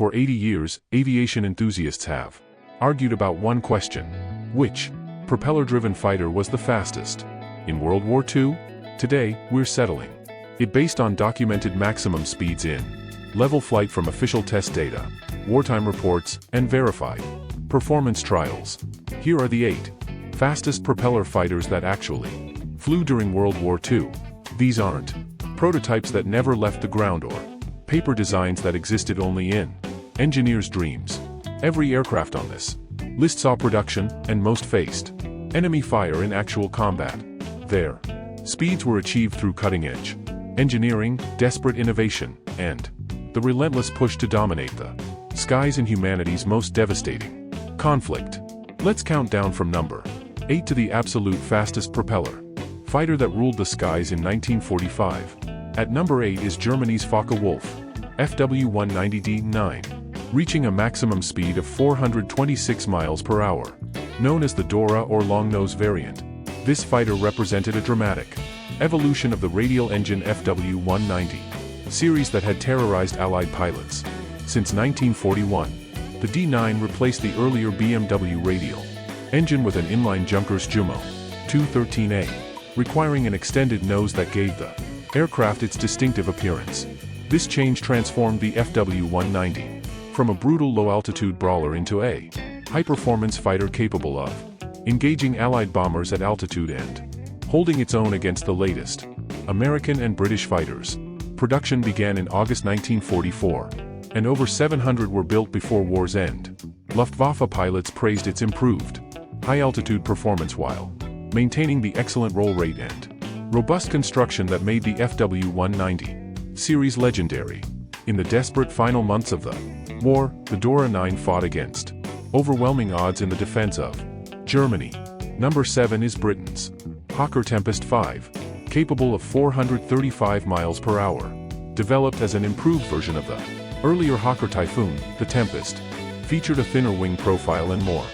For 80 years, aviation enthusiasts have argued about one question: which propeller-driven fighter was the fastest? In World War II? Today, we're settling it based on documented maximum speeds in level flight from official test data, wartime reports, and verified performance trials. Here are the 8 fastest propeller fighters that actually flew during World War II. These aren't prototypes that never left the ground or paper designs that existed only in engineers' dreams. Every aircraft on this list saw production and most faced enemy fire in actual combat. Their speeds were achieved through cutting-edge engineering, desperate innovation, and the relentless push to dominate the skies in humanity's most devastating conflict. Let's count down from number 8 to the absolute fastest propeller fighter that ruled the skies in 1945. At number 8 is Germany's Focke-Wulf FW190D9, reaching a maximum speed of 426 miles per hour. Known as the Dora or long-nose variant, this fighter represented a dramatic evolution of the radial engine FW190 series that had terrorized Allied pilots. Since 1941, the D9 replaced the earlier BMW radial engine with an inline Junkers Jumo 213A, requiring an extended nose that gave the aircraft its distinctive appearance. This change transformed the FW190 from a brutal low-altitude brawler into a high-performance fighter capable of engaging Allied bombers at altitude and holding its own against the latest American and British fighters. Production began in August 1944, and over 700 were built before war's end. Luftwaffe pilots praised its improved high-altitude performance while maintaining the excellent roll rate and robust construction that made the FW190 series legendary. In the desperate final months of the war, the Dora 9 fought against overwhelming odds in the defense of Germany. Number 7 is Britain's Hawker Tempest 5, capable of 435 miles per hour. Developed as an improved version of the earlier Hawker Typhoon, the Tempest featured a thinner wing profile and more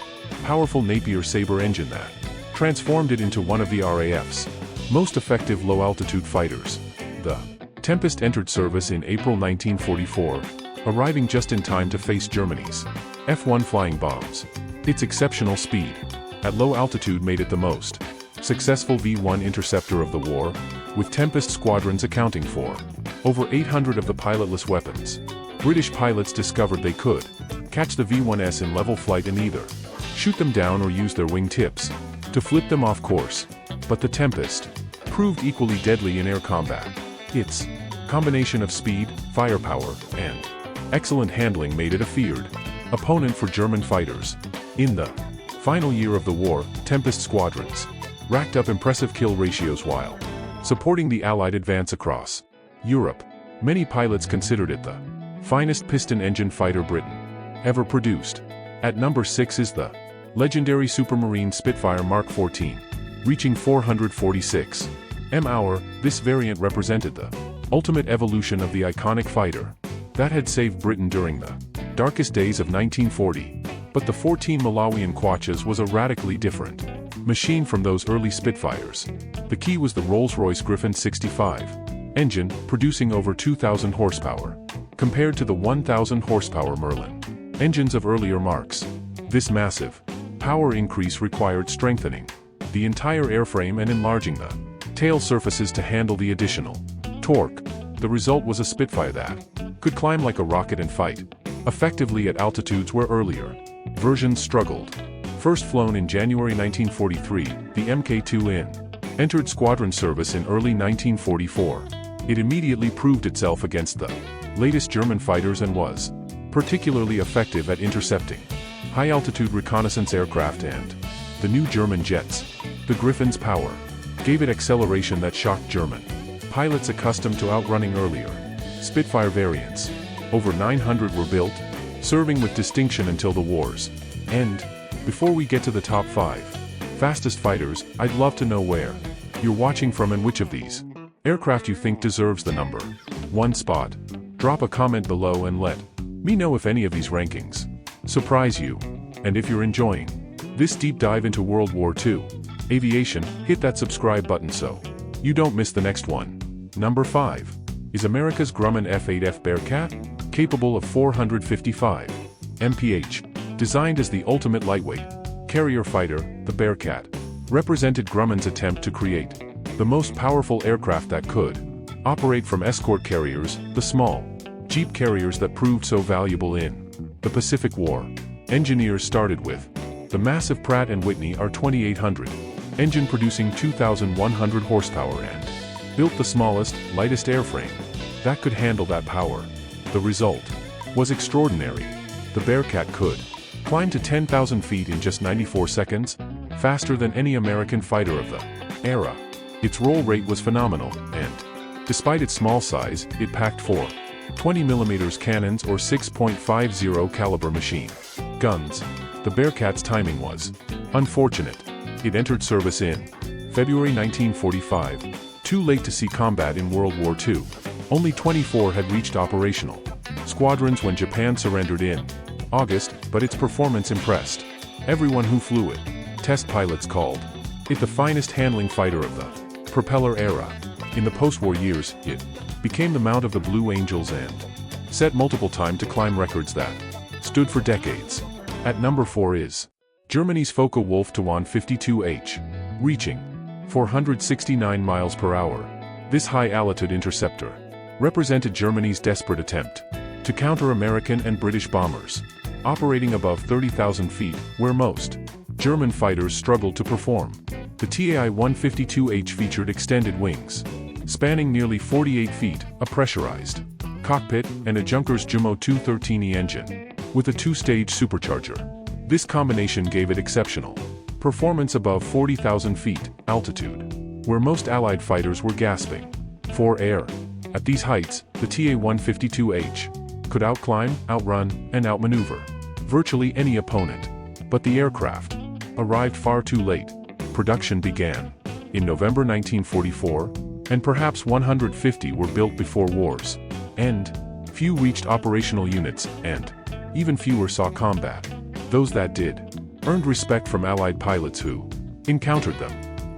powerful Napier Sabre engine that transformed it into one of the RAF's most effective low-altitude fighters. The Tempest entered service in April 1944, arriving just in time to face Germany's F-1 flying bombs. Its exceptional speed at low altitude made it the most successful V-1 interceptor of the war, with Tempest squadrons accounting for over 800 of the pilotless weapons. British pilots discovered they could catch the V-1s in level flight and either shoot them down or use their wing tips to flip them off course. But the Tempest proved equally deadly in air combat. Its combination of speed, firepower, and excellent handling made it a feared opponent for German fighters. In the final year of the war, Tempest squadrons racked up impressive kill ratios while supporting the Allied advance across Europe. Many pilots considered it the finest piston-engine fighter Britain ever produced. At number 6 is the legendary Supermarine Spitfire Mark 14, reaching 446 mph. This variant represented the ultimate evolution of the iconic fighter that had saved Britain during the darkest days of 1940. But the 14 Malawian Quachas was a radically different machine from those early Spitfires. The key was the Rolls-Royce Griffon 65 engine, producing over 2,000 horsepower, compared to the 1,000 horsepower Merlin engines of earlier marks. This massive power increase required strengthening the entire airframe and enlarging the tail surfaces to handle the additional torque. The result was a Spitfire that could climb like a rocket and fight effectively at altitudes where earlier versions struggled. First flown in January 1943, the Mk2N entered squadron service in early 1944. It immediately proved itself against the latest German fighters and was particularly effective at intercepting high-altitude reconnaissance aircraft and the new German jets. The Griffon's power gave it acceleration that shocked German pilots accustomed to outrunning earlier Spitfire variants. Over 900 were built, serving with distinction until the war's end. Before we get to the top 5 fastest fighters, I'd love to know where you're watching from and which of these aircraft you think deserves the number 1 spot. Drop a comment below and let me know if any of these rankings surprise you. And if you're enjoying this deep dive into World War II aviation, hit that subscribe button so you don't miss the next one. Number 5 is America's Grumman F-8F Bearcat, capable of 455 mph. Designed as the ultimate lightweight carrier fighter, the Bearcat represented Grumman's attempt to create the most powerful aircraft that could operate from escort carriers, the small jeep carriers that proved so valuable in the Pacific War. Engineers started with the massive Pratt & Whitney R2800 engine producing 2,100 horsepower and built the smallest, lightest airframe that could handle that power. The result was extraordinary. The Bearcat could climb to 10,000 feet in just 94 seconds, faster than any American fighter of the era. Its roll rate was phenomenal, and despite its small size, it packed 4 20mm cannons or 6.50 caliber machine guns. The Bearcat's timing was unfortunate. It entered service in February 1945, too late to see combat in World War II. Only 24 had reached operational squadrons when Japan surrendered in August, but its performance impressed everyone who flew it. Test pilots called it the finest handling fighter of the propeller era. In the post-war years, it became the mount of the Blue Angels and set multiple time to climb records that stood for decades. At number 4 is Germany's Focke-Wulf Tu-52H, reaching 469 miles per hour. This high-altitude interceptor represented Germany's desperate attempt to counter American and British bombers operating above 30,000 feet, where most German fighters struggled to perform. The Tu-152H featured extended wings spanning nearly 48 feet, a pressurized cockpit, and a Junkers Jumo 213E engine with a 2-stage supercharger. This combination gave it exceptional performance above 40,000 feet altitude, where most Allied fighters were gasping for air. At these heights, the Tu-152H could outclimb, outrun, and outmaneuver virtually any opponent. But the aircraft arrived far too late. Production began in November 1944, and perhaps 150 were built before war's end. Few reached operational units, and even fewer saw combat. Those that did earned respect from Allied pilots who encountered them.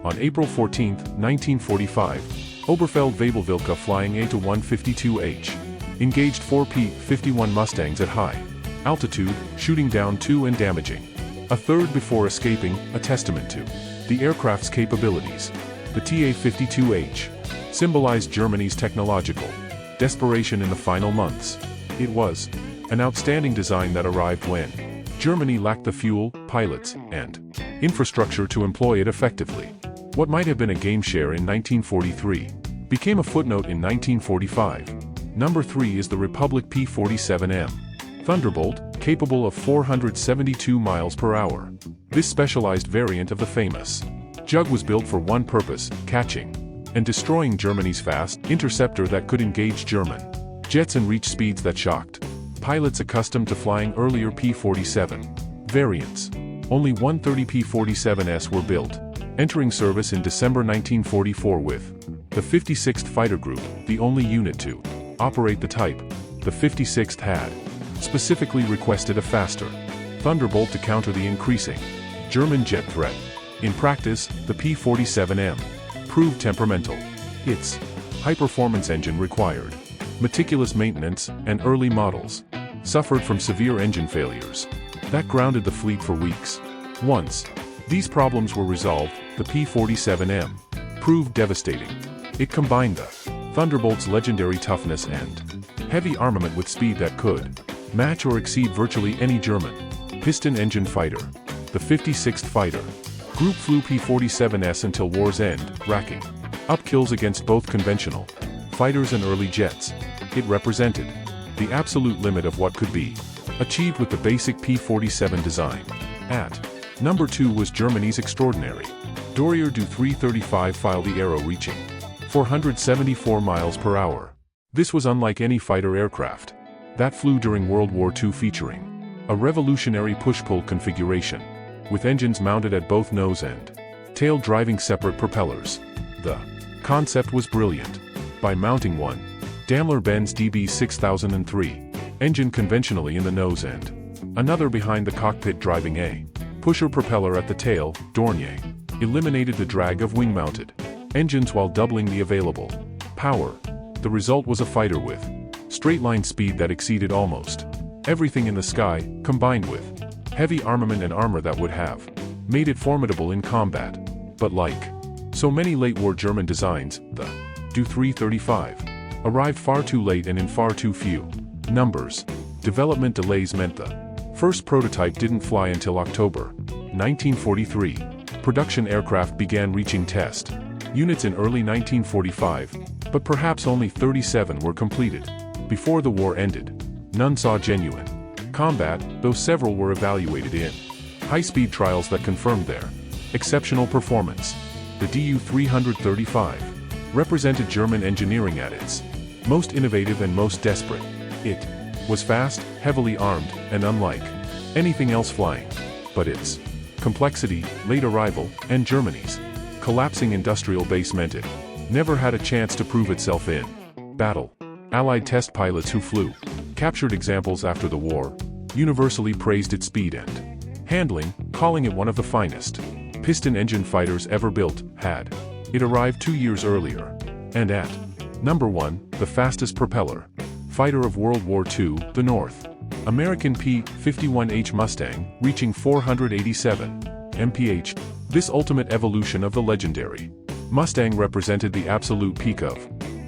On April 14, 1945, Oberfeld-Weibel-Wilke flying a Tu-152H engaged 4 P-51 Mustangs at high altitude, shooting down 2 and damaging a third before escaping, a testament to the aircraft's capabilities. The Tu-52H symbolized Germany's technological desperation in the final months. It was an outstanding design that arrived when Germany lacked the fuel, pilots, and infrastructure to employ it effectively. What might have been a game share in 1943 became a footnote in 1945. Number 3 is the Republic P-47M Thunderbolt, capable of 472 miles per hour. This specialized variant of the famous Jug was built for one purpose: catching and destroying Germany's fast interceptor that could engage German jets and reach speeds that shocked pilots accustomed to flying earlier P-47 variants. Only 130 P-47s were built, entering service in December 1944 with the 56th Fighter Group, the only unit to operate the type. The 56th had specifically requested a faster Thunderbolt to counter the increasing German jet threat. In practice, the P-47M proved temperamental. Its high-performance engine required meticulous maintenance, and early models suffered from severe engine failures that grounded the fleet for weeks. Once these problems were resolved, the P-47M proved devastating. It combined the Thunderbolt's legendary toughness and heavy armament with speed that could match or exceed virtually any German piston engine fighter. The 56th Fighter Group flew P-47s until war's end, racking up kills against both conventional fighters and early jets. It represented the absolute limit of what could be achieved with the basic P-47 design. At number 2 was Germany's extraordinary Dornier Du 335 File the Arrow, reaching 474 miles per hour. This was unlike any fighter aircraft that flew during World War II, featuring a revolutionary push-pull configuration, with engines mounted at both nose and tail driving separate propellers. The concept was brilliant. By mounting one Daimler-Benz DB6003 engine conventionally in the nose and another behind the cockpit driving a pusher propeller at the tail, Dornier eliminated the drag of wing-mounted engines while doubling the available power. The result was a fighter with straight-line speed that exceeded almost everything in the sky, combined with heavy armament and armor that would have made it formidable in combat. But like so many late-war German designs, the WWII arrived far too late and in far too few numbers. Development delays meant the first prototype didn't fly until October 1943. Production aircraft began reaching test units in early 1945, but perhaps only 37 were completed before the war ended. None saw genuine combat, though several were evaluated in high-speed trials that confirmed their exceptional performance. The Du-335 represented German engineering at its most innovative and most desperate. It was fast, heavily armed, and unlike anything else flying. But its complexity, late arrival, and Germany's collapsing industrial base meant it never had a chance to prove itself in battle. Allied test pilots who flew captured examples after the war universally praised its speed and handling, calling it one of the finest piston engine fighters ever built. Had it arrived 2 years earlier, and at number 1, the fastest propeller fighter of World War II, the North American P-51 Mustang, reaching 487 mph. This ultimate evolution of the legendary Mustang represented the absolute peak of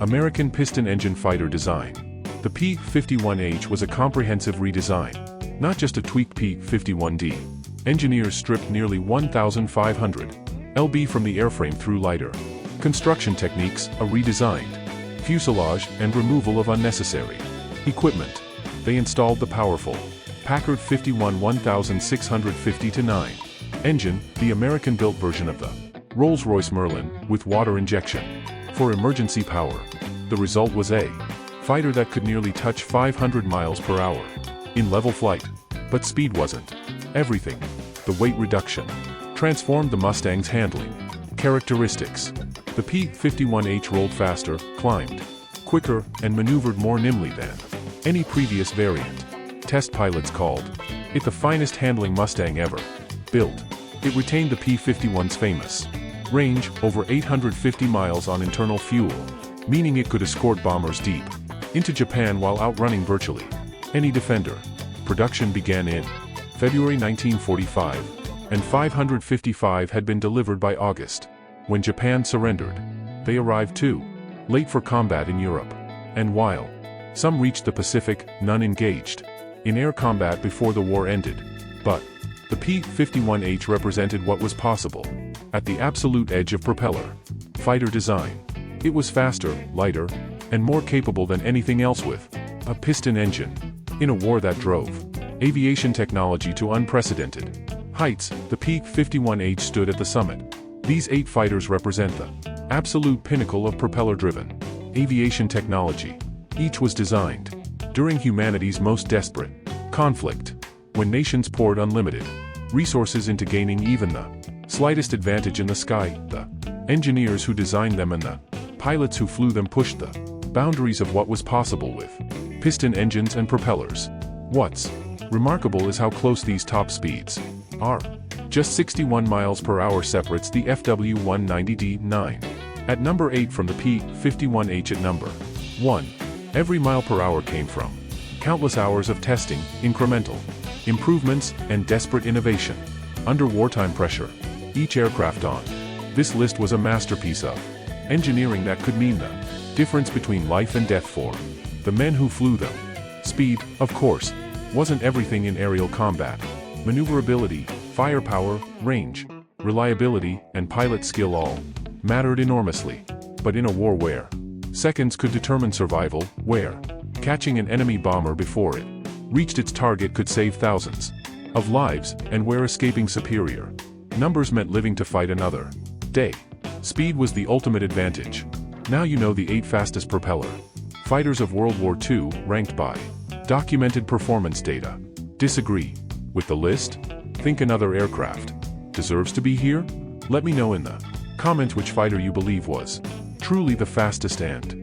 American piston engine fighter design. The P-51 was a comprehensive redesign, not just a tweaked P-51D. Engineers stripped nearly 1,500 lb from the airframe through lighter construction techniques, a redesigned fuselage, and removal of unnecessary equipment. They installed the powerful Packard 51 1650-9 engine, the American-built version of the Rolls-Royce Merlin, with water injection for emergency power. The result was a fighter that could nearly touch 500 miles per hour in level flight. But speed wasn't everything. The weight reduction transformed the Mustang's handling characteristics. The P-51 rolled faster, climbed quicker, and maneuvered more nimbly than any previous variant. Test pilots called it the finest handling Mustang ever built. It retained the P-51's famous range, over 850 miles on internal fuel, meaning it could escort bombers deep into Japan while outrunning virtually any defender. Production began in February 1945, and 555 had been delivered by August. When Japan surrendered, they arrived too late for combat in Europe. And while some reached the Pacific, none engaged in air combat before the war ended. But the P-51 represented what was possible at the absolute edge of propeller fighter design. It was faster, lighter, and more capable than anything else with a piston engine. In a war that drove aviation technology to unprecedented heights, the P-51 stood at the summit. These 8 fighters represent the absolute pinnacle of propeller-driven aviation technology. Each was designed during humanity's most desperate conflict, when nations poured unlimited resources into gaining even the slightest advantage in the sky. The engineers who designed them and the pilots who flew them pushed the boundaries of what was possible with piston engines and propellers. What's remarkable is how close these top speeds are. Just 61 miles per hour separates the FW190D9 at number 8 from the P-51 at number 1. Every mile per hour came from countless hours of testing, incremental improvements, and desperate innovation. Under wartime pressure, each aircraft on this list was a masterpiece of engineering that could mean the difference between life and death for the men who flew them. Speed, of course, wasn't everything in aerial combat. Maneuverability, firepower, range, reliability, and pilot skill all mattered enormously. But in a war where seconds could determine survival, where catching an enemy bomber before it reached its target could save thousands of lives, and where escaping superior numbers meant living to fight another day, speed was the ultimate advantage. Now you know the 8 fastest propeller fighters of World War II, ranked by documented performance data. Disagree with the list? Think another aircraft deserves to be here? Let me know in the comments which fighter you believe was truly the fastest and